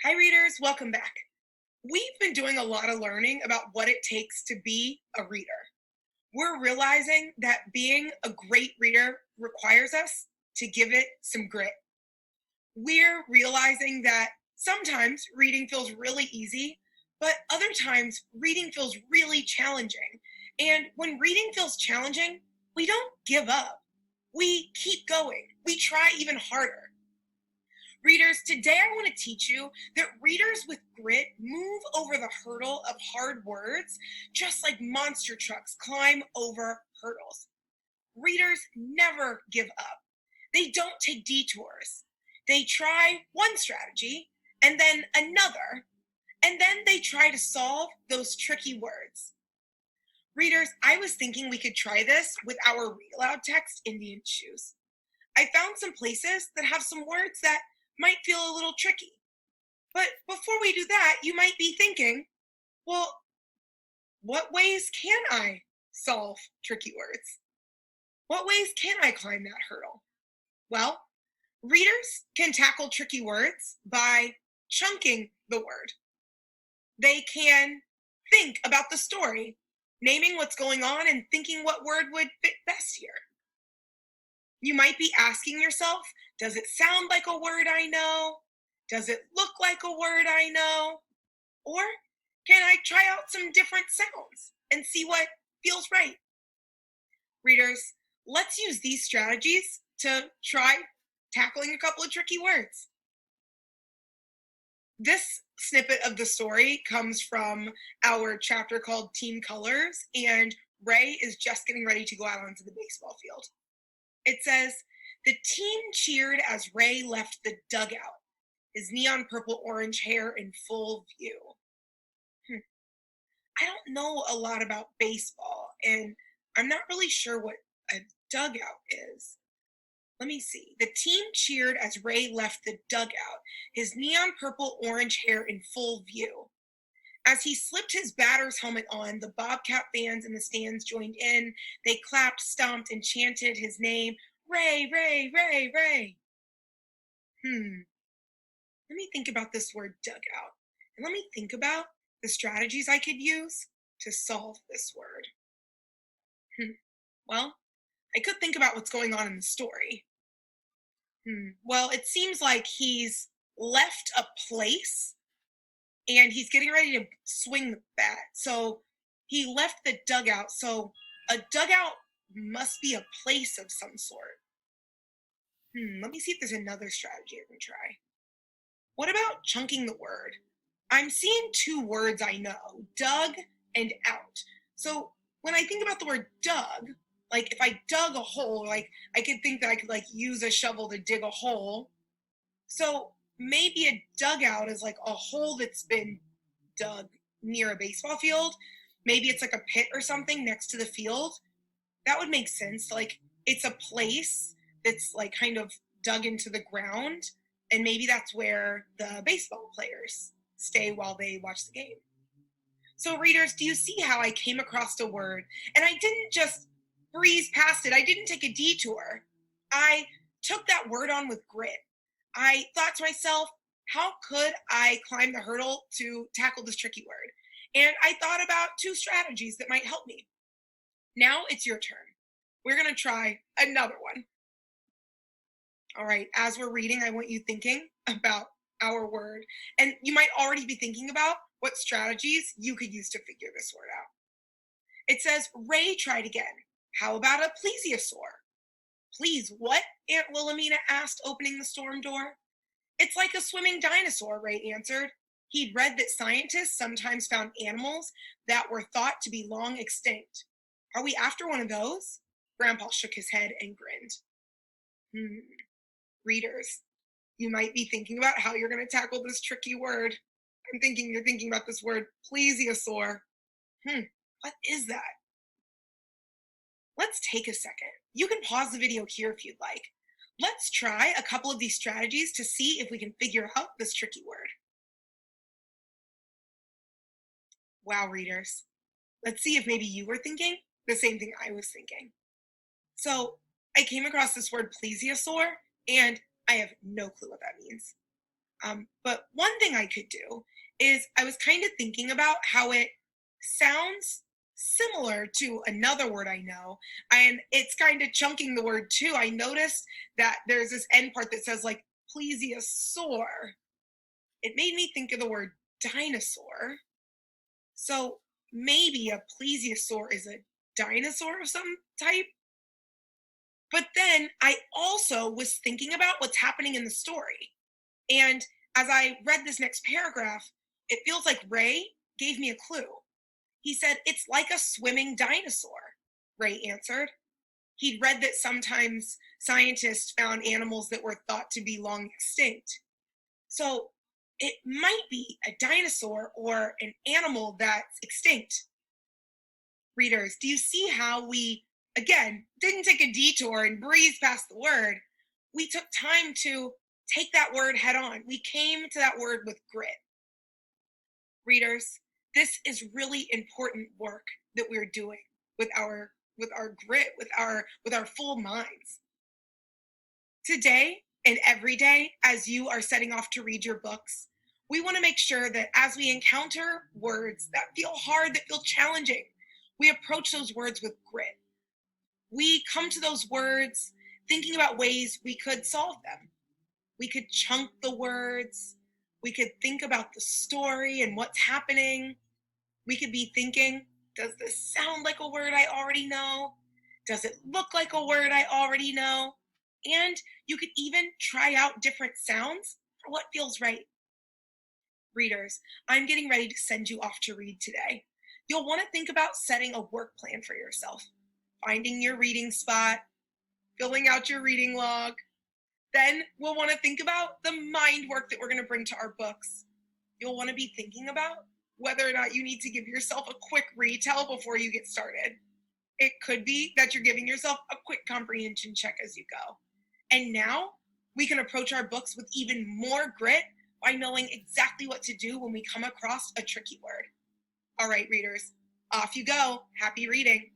Hi, readers. Welcome back. We've been doing a lot of learning about what it takes to be a reader. We're realizing that being a great reader requires us to give it some grit. We're realizing that sometimes reading feels really easy, but other times reading feels really challenging. And when reading feels challenging, we don't give up. We keep going. We try even harder. Readers, today I want to teach you that readers with grit move over the hurdle of hard words just like monster trucks climb over hurdles. Readers never give up. They don't take detours. They try one strategy and then another, and then they try to solve those tricky words. Readers, I was thinking we could try this with our read aloud text, Indian Shoes. I found some places that have some words that might feel a little tricky. But before we do that, you might be thinking, well, what ways can I solve tricky words? What ways can I climb that hurdle? Well, readers can tackle tricky words by chunking the word. They can think about the story, naming what's going on and thinking what word would fit best here. You might be asking yourself, does it sound like a word I know? Does it look like a word I know? Or can I try out some different sounds and see what feels right? Readers, let's use these strategies to try tackling a couple of tricky words. This snippet of the story comes from our chapter called Team Colors, and Ray is just getting ready to go out onto the baseball field. It says, the team cheered as Ray left the dugout, his neon purple orange hair in full view. I don't know a lot about baseball, and I'm not really sure what a dugout is. Let me see. The team cheered as Ray left the dugout, his neon purple orange hair in full view. As he slipped his batter's helmet on, the Bobcat fans in the stands joined in. They clapped, stomped, and chanted his name, Ray, Ray, Ray, Ray. Let me think about this word dugout. And let me think about the strategies I could use to solve this word. Well, I could think about what's going on in the story. Well, it seems like he's left a place and he's getting ready to swing the bat. So he left the dugout. So a dugout must be a place of some sort. Let me see if there's another strategy I can try. What about chunking the word? I'm seeing two words I know, dug and out. So when I think about the word dug, like if I dug a hole, like I could think that I could like use a shovel to dig a hole. So maybe a dugout is like a hole that's been dug near a baseball field. Maybe it's like a pit or something next to the field. That would make sense. Like it's a place that's like kind of dug into the ground, and maybe that's where the baseball players stay while they watch the game. So, readers, do you see how I came across a word and I didn't just breeze past it? I didn't take a detour. I took that word on with grit. I thought to myself, how could I climb the hurdle to tackle this tricky word? And I thought about two strategies that might help me. Now it's your turn. We're going to try another one. All right, as we're reading, I want you thinking about our word. And you might already be thinking about what strategies you could use to figure this word out. It says, Ray tried again. How about a plesiosaur? Please, what? Aunt Wilhelmina asked, opening the storm door. It's like a swimming dinosaur, Ray answered. He'd read that scientists sometimes found animals that were thought to be long extinct. Are we after one of those? Grandpa shook his head and grinned. Readers, you might be thinking about how you're going to tackle this tricky word. I'm thinking you're thinking about this word, plesiosaur. What is that? Let's take a second. You can pause the video here if you'd like. Let's try a couple of these strategies to see if we can figure out this tricky word. Wow, readers. Let's see if maybe you were thinking the same thing I was thinking. So I came across this word plesiosaur, and I have no clue what that means. But one thing I could do is I was kind of thinking about how it sounds similar to another word I know, and it's kind of chunking the word too. I noticed that there's this end part that says like plesiosaur. It made me think of the word dinosaur. So maybe a plesiosaur is a dinosaur of some type. But then I also was thinking about what's happening in the story. And as I read this next paragraph, it feels like Ray gave me a clue. He said, "It's like a swimming dinosaur," Ray answered. He'd read that sometimes scientists found animals that were thought to be long extinct. So it might be a dinosaur or an animal that's extinct. Readers, do you see how we, again, didn't take a detour and breeze past the word? We took time to take that word head on. We came to that word with grit. Readers, this is really important work that we're doing with our grit, with our full minds. Today and every day, as you are setting off to read your books, we want to make sure that as we encounter words that feel hard, that feel challenging, we approach those words with grit. We come to those words thinking about ways we could solve them. We could chunk the words. We could think about the story and what's happening. We could be thinking, does this sound like a word I already know? Does it look like a word I already know? And you could even try out different sounds for what feels right. Readers, I'm getting ready to send you off to read today. You'll want to think about setting a work plan for yourself, finding your reading spot, filling out your reading log. Then we'll want to think about the mind work that we're going to bring to our books. You'll want to be thinking about whether or not you need to give yourself a quick retell before you get started. It could be that you're giving yourself a quick comprehension check as you go. And now we can approach our books with even more grit by knowing exactly what to do when we come across a tricky word. All right, readers, off you go. Happy reading.